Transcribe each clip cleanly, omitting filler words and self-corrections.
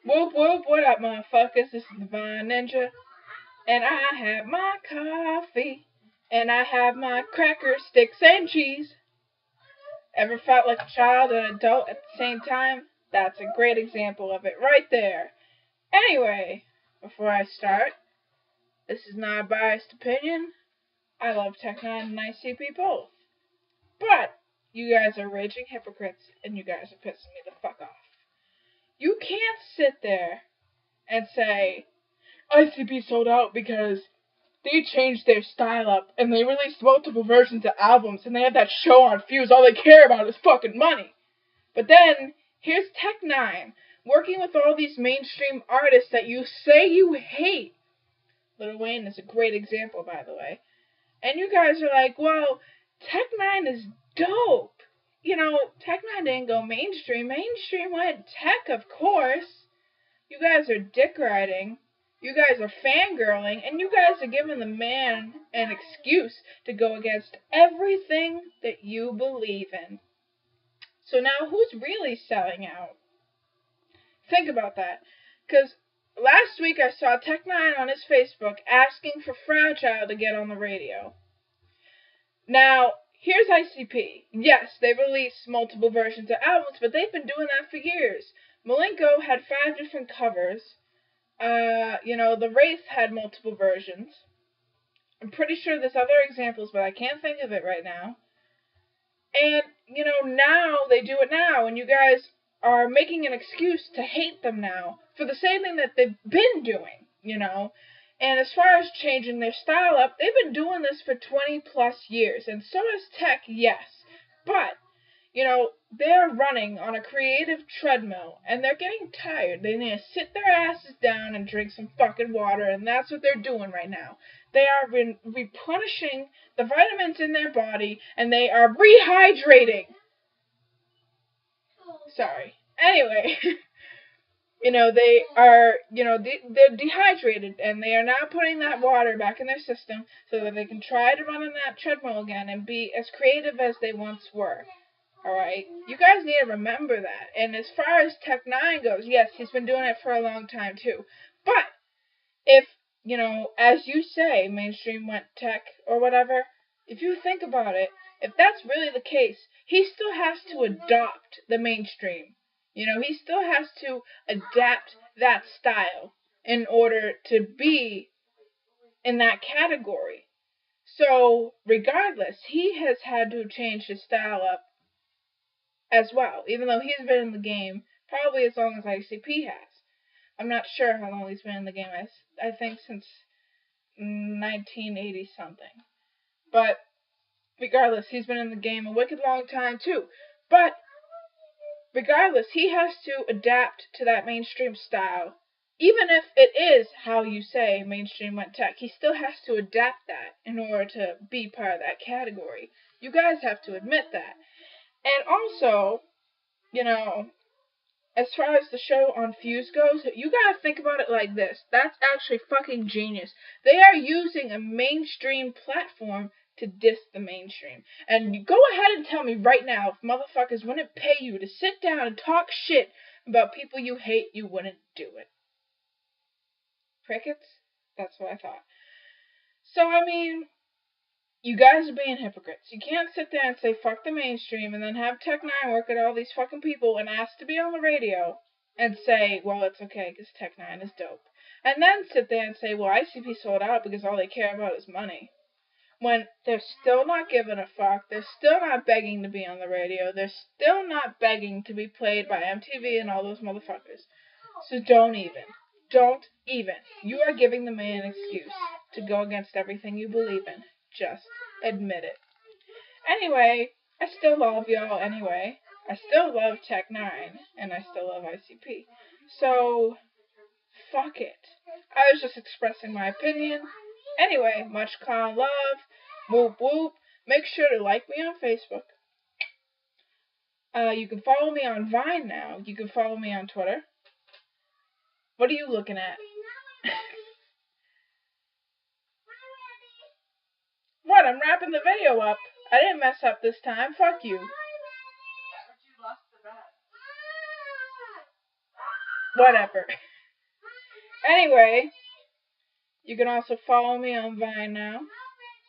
Whoop whoop, what up, motherfuckers? This is the Vine Ninja, and I have my coffee, and I have my crackers, sticks, and cheese. Ever felt like a child and adult at the same time? That's a great example of it right there. Anyway, before I start, this is not a biased opinion. I love Tech N9ne and ICP both. But you guys are raging hypocrites, and you guys are pissing me the fuck off. You can't sit there and say, ICP sold out because they changed their style up and they released multiple versions of albums and they have that show on Fuse. All they care about is fucking money. But then here's Tech N9ne working with all these mainstream artists that you say you hate. Lil Wayne is a great example, by the way. And you guys are like, well, Tech N9ne is dope. You know, Tech N9ne didn't go mainstream. Mainstream went tech, of course. You guys are dick riding. You guys are fangirling, and you guys are giving the man an excuse to go against everything that you believe in. So now, who's really selling out? Think about that. Because last week I saw Tech N9ne on his Facebook asking for Fragile to get on the radio. Now, here's ICP. Yes, they released multiple versions of albums, but they've been doing that for years. Malenko had 5 different covers. The Wraith had multiple versions. I'm pretty sure there's other examples, but I can't think of it right now. And, now they do it now, and you guys are making an excuse to hate them now for the same thing that they've been doing, And as far as changing their style up, they've been doing this for 20 plus years, and so has Tech, yes. But, they're running on a creative treadmill, and they're getting tired. They need to sit their asses down and drink some fucking water, and that's what they're doing right now. They are replenishing the vitamins in their body, and they are rehydrating. Sorry. Anyway, they are, they're dehydrated, and they are now putting that water back in their system so that they can try to run on that treadmill again and be as creative as they once were. Alright? You guys need to remember that. And as far as Tech N9ne goes, yes, he's been doing it for a long time too. But if, as you say, mainstream went tech or whatever, if you think about it, if that's really the case, he still has to adopt the mainstream. He still has to adapt that style in order to be in that category. So, regardless, he has had to change his style up as well, even though he's been in the game probably as long as ICP has. I'm not sure how long he's been in the game. I think since 1980 something. But regardless, he's been in the game a wicked long time too. But regardless, he has to adapt to that mainstream style. Even if it is how you say mainstream went tech, he still has to adapt that in order to be part of that category. You guys have to admit that. And also, as far as the show on Fuse goes, you gotta think about it like this. That's actually fucking genius. They are using a mainstream platform to diss the mainstream. And go ahead and tell me right now, if motherfuckers wouldn't pay you to sit down and talk shit about people you hate, you wouldn't do it. Crickets? That's what I thought. So, you guys are being hypocrites. You can't sit there and say fuck the mainstream and then have Tech N9ne work at all these fucking people and ask to be on the radio and say, well, it's okay because Tech N9ne is dope. And then sit there and say, well, ICP sold out because all they care about is money. When they're still not giving a fuck, they're still not begging to be on the radio, they're still not begging to be played by MTV and all those motherfuckers. So don't even. Don't even. You are giving the man an excuse to go against everything you believe in. Just admit it. Anyway, I still love y'all anyway. I still love Tech N9ne, and I still love ICP. So, fuck it. I was just expressing my opinion. Anyway, much clown love. Whoop whoop. Make sure to like me on Facebook. You can follow me on Vine now. You can follow me on Twitter. What are you looking at? What? I'm wrapping the video up. I didn't mess up this time. Fuck you. Whatever. Anyway, you can also follow me on Vine now.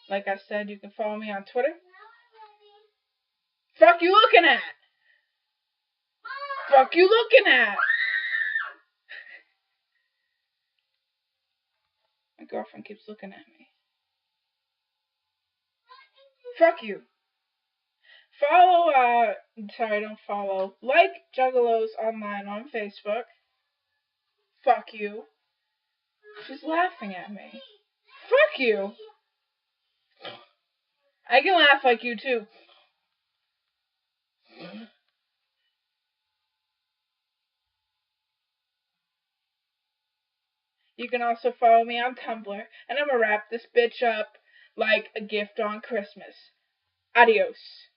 Like I said, you can follow me on Twitter. Fuck you looking at? Fuck you looking at? My girlfriend keeps looking at me. Fuck you. Don't follow. Like Juggalos Online on Facebook. Fuck you. She's laughing at me. Fuck you. I can laugh like you too. You can also follow me on Tumblr, and I'm gonna wrap this bitch up like a gift on Christmas. Adios.